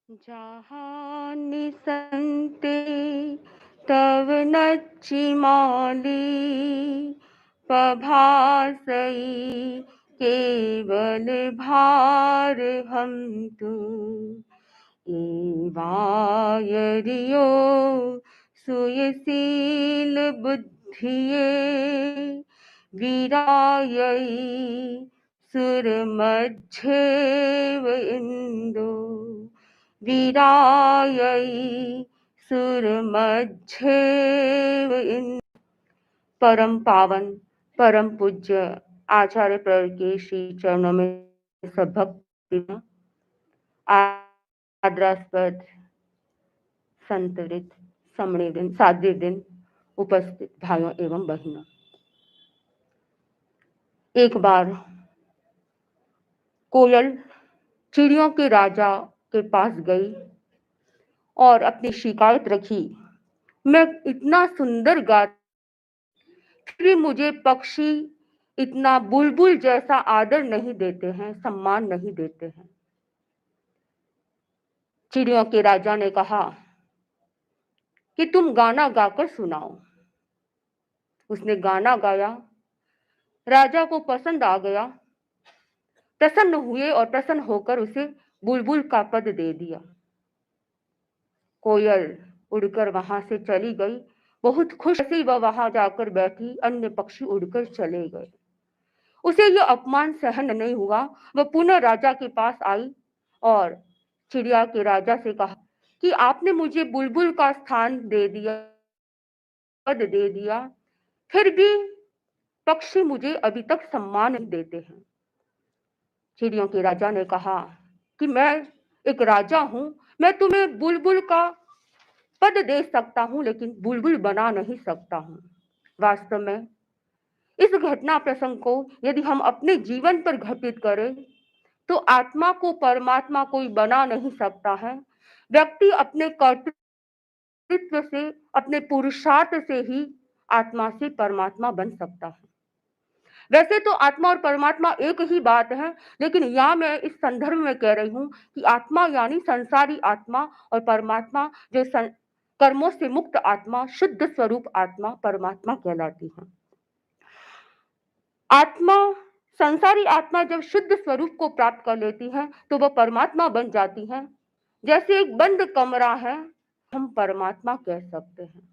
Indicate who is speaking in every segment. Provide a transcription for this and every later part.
Speaker 1: जहाँ निसंते तव नच्चि मौली पभासई केवल भार हम तू वायरियो सुयशील बुद्धिये वीरायई सुर मध्येव इंदु वीरायई सुर मध्येव इंदु। परम पावन परम पूज्य आचार्य प्रवर के श्री चरणों में सब भक्ति आदरास्पद संतरित समणे दिन सादे दिन उपस्थित भाइयों एवं बहनों, एक बार कोयल चिड़ियों के राजा के पास गई और अपनी शिकायत रखी, मैं इतना सुंदर गाती फिर मुझे पक्षी इतना बुलबुल जैसा आदर नहीं देते हैं, सम्मान नहीं देते हैं। चिड़ियों के राजा ने कहा कि तुम गाना गाकर सुनाओ। उसने गाना गाया, राजा को पसंद आ गया, प्रसन्न हुए और प्रसन्न होकर उसे बुलबुल का पद दे दिया। कोयल उड़कर वहां से चली गई, बहुत खुश थी वह वहां जाकर बैठी, अन्य पक्षी उड़कर चले गए। उसे यह अपमान सहन नहीं हुआ, वह पुनः राजा के पास आई और चिड़िया के राजा से कहा कि आपने मुझे बुलबुल का स्थान दे दिया, पद दे दिया, फिर भी पक्षी मुझे अभी तक सम्मान नहीं देते हैं। चिड़ियों के राजा ने कहा कि मैं एक राजा हूं, मैं तुम्हें बुलबुल का पद दे सकता हूं, लेकिन बुलबुल बना नहीं सकता हूं। वास्तव में इस घटना प्रसंग को यदि हम अपने जीवन पर घटित करें तो आत्मा को परमात्मा कोई बना नहीं सकता है। व्यक्ति अपने कर्तृत्व से, अपने पुरुषार्थ से ही आत्मा से परमात्मा बन सकता है। वैसे तो आत्मा और परमात्मा एक ही बात है, लेकिन यहाँ मैं इस संदर्भ में कह रही हूँ कि आत्मा यानी संसारी आत्मा और परमात्मा जो कर्मों से मुक्त आत्मा, शुद्ध स्वरूप आत्मा परमात्मा कहलाती है। आत्मा, संसारी आत्मा जब शुद्ध स्वरूप को प्राप्त कर लेती है तो वह परमात्मा बन जाती है। जैसे एक बंद कमरा है, हम परमात्मा कह सकते हैं।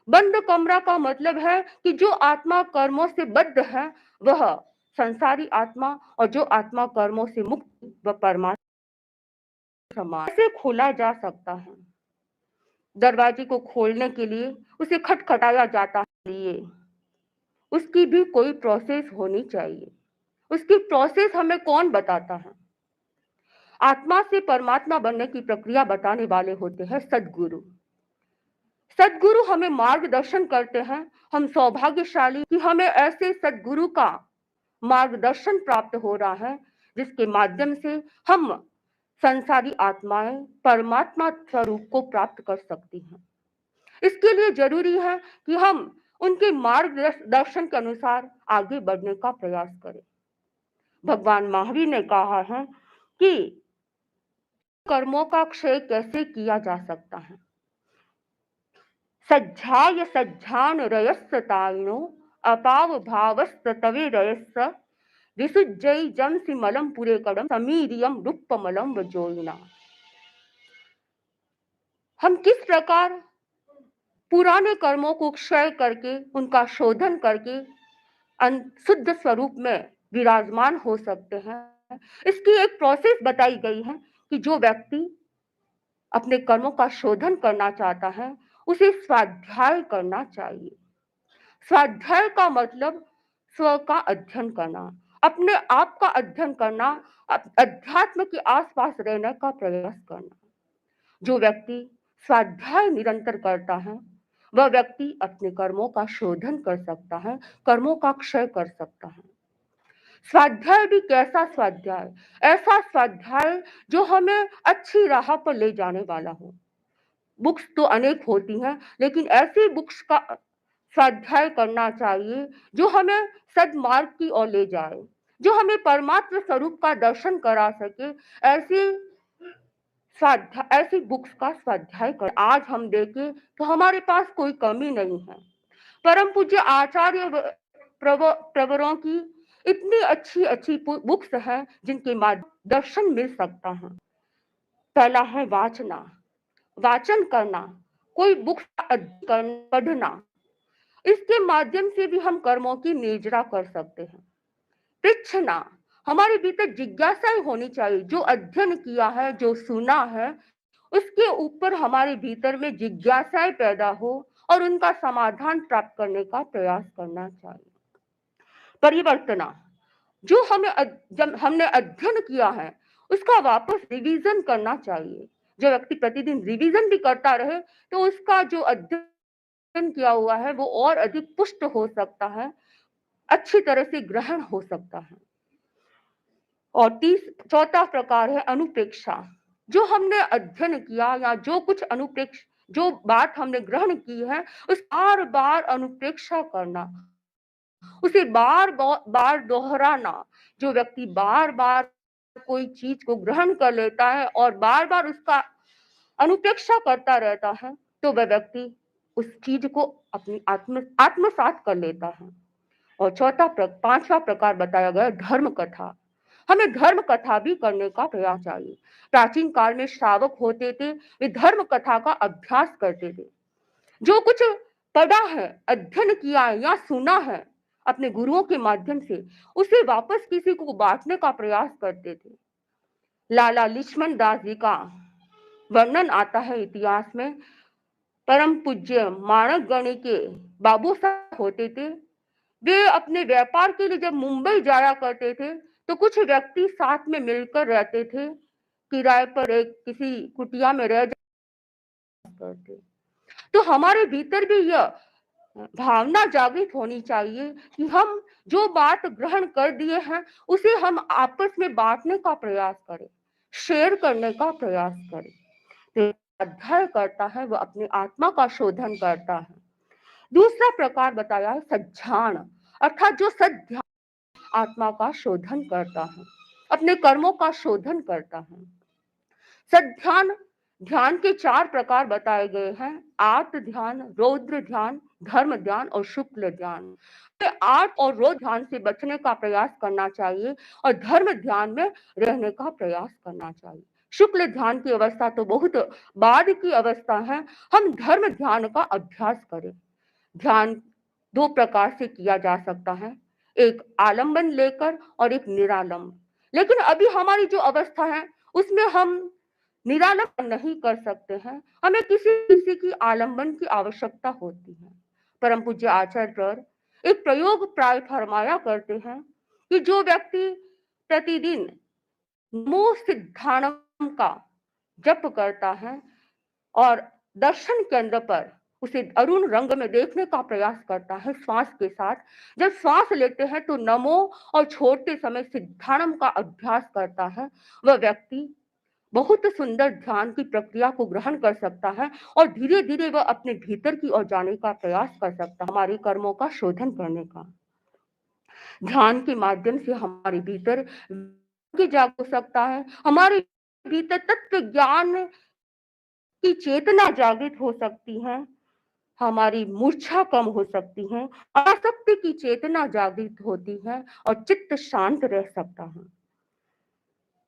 Speaker 1: बंद कमरा का मतलब है कि जो आत्मा कर्मों से बद्ध है वह संसारी आत्मा, और जो आत्मा कर्मों से मुक्त वह परमात्मा समान। कैसे खोला जा सकता है? दरवाजे को खोलने के लिए उसे खटखटाया जाता है, उसकी भी कोई प्रोसेस होनी चाहिए। उसकी प्रोसेस हमें कौन बताता है? आत्मा से परमात्मा बनने की प्रक्रिया बताने वाले होते हैं सद्गुरु। सद्गुरु हमें मार्गदर्शन करते हैं। हम सौभाग्यशाली कि हमें ऐसे सद्गुरु का मार्गदर्शन प्राप्त हो रहा है जिसके माध्यम से हम संसारी आत्माएं परमात्मा स्वरूप को प्राप्त कर सकती हैं। इसके लिए जरूरी है कि हम उनके मार्गदर्शन के अनुसार आगे बढ़ने का प्रयास करें। भगवान महावीर ने कहा है कि कर्मों का क्षय कैसे किया जा सकता है। सज्जाय सज्जान रयस्तायिनो अपाव भावस्त तवे रयस्स विसुज्जय जमसि मलम पुरे कड़म समीरियम रूपमलम वजोइना। हम किस प्रकार पुराने कर्मों को क्षय करके, उनका शोधन करके शुद्ध स्वरूप में विराजमान हो सकते हैं, इसकी एक प्रोसेस बताई गई है कि जो व्यक्ति अपने कर्मों का शोधन करना चाहता है उसे स्वाध्याय करना चाहिए। स्वाध्याय का मतलब स्व का अध्ययन करना, अपने आप का अध्ययन करना, अध्यात्म के आसपास रहने का प्रयास करना। जो व्यक्ति स्वाध्याय निरंतर करता है वह व्यक्ति अपने कर्मों का शोधन कर सकता है, कर्मों का क्षय कर सकता है। स्वाध्याय भी कैसा स्वाध्याय? ऐसा स्वाध्याय जो हमें अच्छी राह पर ले जाने वाला हो। बुक्स तो अनेक होती हैं, लेकिन ऐसी बुक्स का स्वाध्याय करना चाहिए जो हमें सद्मार्ग की ओर ले जाए, जो हमें परमात्मा स्वरूप का दर्शन करा सके। ऐसी स्वाध्याय ऐसी बुक्स का स्वाध्याय कर आज हम देखें तो हमारे पास कोई कमी नहीं है। परम पूज्य आचार्य प्रवरों की इतनी अच्छी बुक्स हैं जिनके माध्यम दर्शन मिल सकता है। पहला है वाचना, वाचन करना, कोई बुक्स पढ़ना, इसके माध्यम से भी हम कर्मों की निर्जरा कर सकते हैं। पृच्छना, हमारे भीतर जिज्ञासाएं होनी चाहिए। जो अध्ययन किया है, जो सुना है, उसके ऊपर हमारे भीतर में जिज्ञासाएं पैदा हो और उनका समाधान प्राप्त करने का प्रयास करना चाहिए। परिवर्तना, जो जब हमने अध्ययन किया है उसका वापस रिवीजन करना चाहिए। जो व्यक्ति प्रतिदिन रिवीजन भी करता रहे तो उसका जो अध्ययन किया हुआ है वो और अधिक पुष्ट हो सकता है, अच्छी तरह से ग्रहण हो सकता है। और चौथा प्रकार है अनुप्रेक्षा। जो हमने अध्ययन किया या जो बात हमने ग्रहण की है उस बार बार अनुप्रेक्षा करना, उसे बार बार दोहराना। जो व्यक्ति बार बार कोई चीज को ग्रहण कर लेता है और बार बार उसका अनुप्रेक्षा करता रहता है तो वह व्यक्ति उस चीज को अपनी आत्मसात कर लेता है। और पांचवा प्रकार बताया गया धर्म कथा। हमें धर्म कथा भी करने का प्रयास चाहिए। प्राचीन काल में श्रावक होते थे, वे धर्म कथा का अभ्यास करते थे। जो कुछ पढ़ा है, अध्ययन किया है या सुना है अपने गुरुओं के माध्यम से, उसे वापस किसी को बांटने का प्रयास करते थे। लाला लक्ष्मण दास जी का वर्णन आता है इतिहास में। परम पूज्य माणक गणी के बाबू साहब होते थे। वे अपने व्यापार के लिए जब मुंबई जाया करते थे तो कुछ व्यक्ति साथ में मिलकर रहते थे, किराए पर एक किसी कुटिया में रह करते। तो हमारे भीतर भी यह भावना जागृत होनी चाहिए कि हम जो बात ग्रहण कर दिए हैं उसे हम आपस में बांटने का प्रयास करें, शेयर करने का प्रयास करें। तो अध्ययन करता है वह अपनी आत्मा का शोधन करता है। दूसरा प्रकार बताया है सज्ञान, अर्थात जो सद्ध्यान आत्मा का शोधन करता है, अपने कर्मों का शोधन करता है। सद्ध्यान ध्यान के 4 प्रकार बताए गए हैं: आर्त ध्यान, रौद्र ध्यान, धर्म ध्यान और शुक्ल ध्यान। आर्त और रौद्र ध्यान से बचने का प्रयास करना चाहिए और धर्म ध्यान में रहने का प्रयास करना चाहिए। शुक्ल ध्यान की अवस्था तो बहुत बाद की अवस्था है। हम धर्म ध्यान का अभ्यास करें। ध्यान 2 प्रकार से किया जा सकता है, एक आलंबन लेकर और एक निरालंब। लेकिन अभी हमारी जो अवस्था है उसमें हम निरालंबन नहीं कर सकते हैं, हमें किसी की आलंबन की आवश्यकता होती है। परम पूज्य आचार्य एक प्रयोग प्राय फरमाया करते हैं कि जो व्यक्ति प्रतिदिन नमो सिद्धाणम का जप करता है और दर्शन केंद्र पर उसे अरुण रंग में देखने का प्रयास करता है श्वास के साथ, जब श्वास लेते हैं तो नमो और छोड़ते समय सिद्धाणम का अभ्यास करता है, वह व्यक्ति बहुत सुंदर ध्यान की प्रक्रिया को ग्रहण कर सकता है और धीरे धीरे वह अपने भीतर की ओर जाने का प्रयास कर सकता है, हमारे कर्मों का शोधन करने का। ध्यान के माध्यम से हमारे भीतर की जाग हो सकता है, हमारे भीतर तत्व ज्ञान की चेतना जागृत हो सकती है, हमारी मूर्छा कम हो सकती है, आसक्ति की चेतना जागृत होती है और चित्त शांत रह सकता है।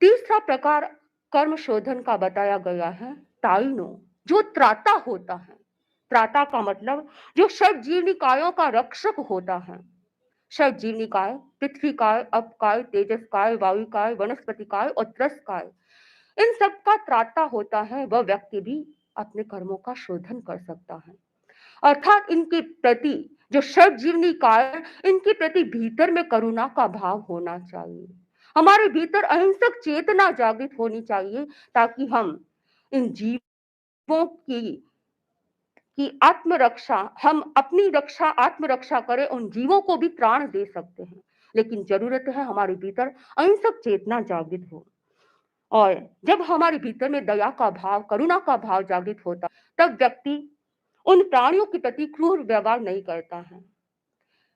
Speaker 1: तीसरा प्रकार कर्म शोधन का बताया गया है ताइनो, जो त्राता होता है। त्राता का मतलब जो षड निकायों का रक्षक होता है। षड निकाय पृथ्वी काय, अप काय, तेजस काय, वायु काय, वनस्पति काय और त्रस काय, इन सब का त्राता होता है। वह व्यक्ति भी अपने कर्मों का शोधन कर सकता है। अर्थात इनके प्रति जो षड निकाय, इनके प्रति भीतर में करुणा का भाव होना चाहिए। हमारे भीतर अहिंसक चेतना जागृत होनी चाहिए ताकि हम इन जीवों की आत्मरक्षा, हम अपनी रक्षा आत्मरक्षा करें, उन जीवों को भी प्राण दे सकते हैं। लेकिन जरूरत है हमारे भीतर अहिंसक चेतना जागृत हो। और जब हमारे भीतर में दया का भाव, करुणा का भाव जागृत होता, तब व्यक्ति उन प्राणियों के प्रति क्रूर व्यवहार नहीं करता है।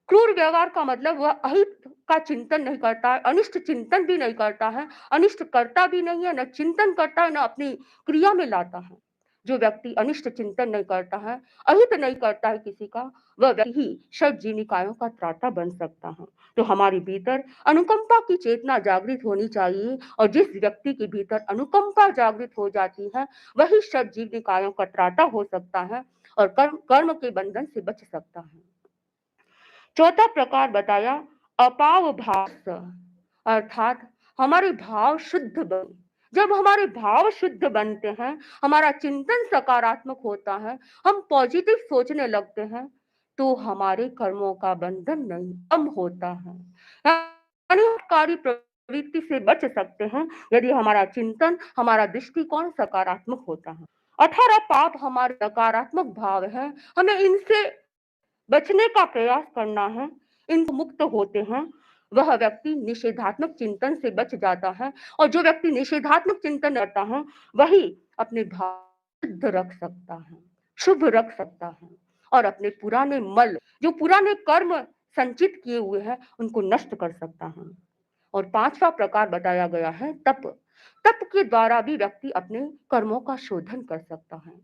Speaker 1: क्रूर व्यवहार का मतलब वह अहित का चिंतन नहीं करता है, अनिष्ट चिंतन भी नहीं करता है, अनिष्ट करता भी नहीं है, न चिंतन करता है, न अपनी क्रिया में लाता है। जो व्यक्ति अनिष्ट चिंतन नहीं करता है, अहित नहीं करता है किसी का, वह व्यक्ति ही षड्जी निकायों का त्राता बन सकता है। तो हमारे भीतर अनुकंपा की चेतना जागृत होनी चाहिए और जिस व्यक्ति के भीतर अनुकंपा जागृत हो जाती है, वही षड्जी निकायों का त्राता हो सकता है और कर्म के बंधन से बच सकता है। चौथा प्रकार बताया अपाव भाव, अर्थात हमारे भाव शुद्ध बने। जब हमारे भाव शुद्ध बनते हैं, हमारा चिंतन सकारात्मक होता है, हम पॉजिटिव सोचने लगते हैं, तो हमारे कर्मों का बंधन नहीं कम होता है, यानी कार्य प्रवृत्ति से बच सकते हैं यदि हमारा चिंतन, हमारा दृष्टिकोण सकारात्मक होता है। 18 पाप हमारे नकारात्मक भाव है, हमें इनसे बचने का प्रयास करना है, इनको मुक्त होते हैं। वह व्यक्ति निषेधात्मक चिंतन से बच जाता है और जो व्यक्ति निषेधात्मक चिंतन करता है, वही अपने भाव शुद्ध रख सकता है, शुभ रख सकता है और अपने पुराने मल, जो पुराने कर्म संचित किए हुए हैं, उनको नष्ट कर सकता है। और 5वां प्रकार बताया गया है तप। तप के द्वारा भी व्यक्ति अपने कर्मों का शोधन कर सकता है।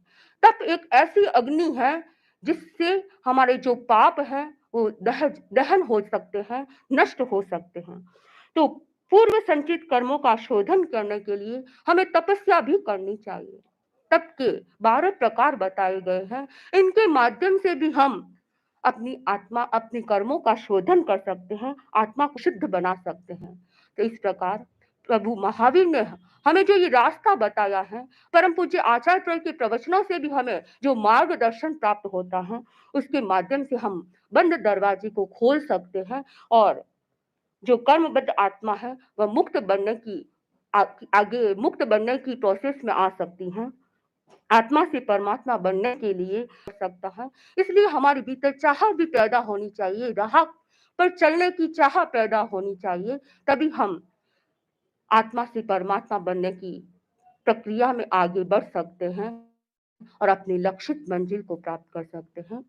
Speaker 1: तप एक ऐसी अग्नि है जिससे हमारे जो पाप हैं वो दहन हो सकते हैं, नष्ट हो सकते हैं। तो पूर्व संचित कर्मों का शोधन करने के लिए हमें तपस्या भी करनी चाहिए। तप के 12 प्रकार बताए गए हैं, इनके माध्यम से भी हम अपनी आत्मा, अपने कर्मों का शोधन कर सकते हैं, आत्मा को शुद्ध बना सकते हैं। तो इस प्रकार प्रभु महावीर ने हमें जो ये रास्ता बताया है, परम पूज्य आचार्य प्रभु के प्रवचनों से भी हमें जो मार्गदर्शन प्राप्त होता है, उसके माध्यम से हम बंद दरवाजे को खोल सकते हैं और जो कर्मबद्ध आत्मा है, वह मुक्त बनने की आगे मुक्त बनने की प्रोसेस में आ सकती हैं। आत्मा से परमात्मा बनने के लिए हो सकता है। इसलिए हमारे भीतर चाह भी पैदा होनी चाहिए, राह पर चलने की चाह पैदा होनी चाहिए, तभी हम आत्मा से परमात्मा बनने की प्रक्रिया में आगे बढ़ सकते हैं और अपनी लक्षित मंजिल को प्राप्त कर सकते हैं।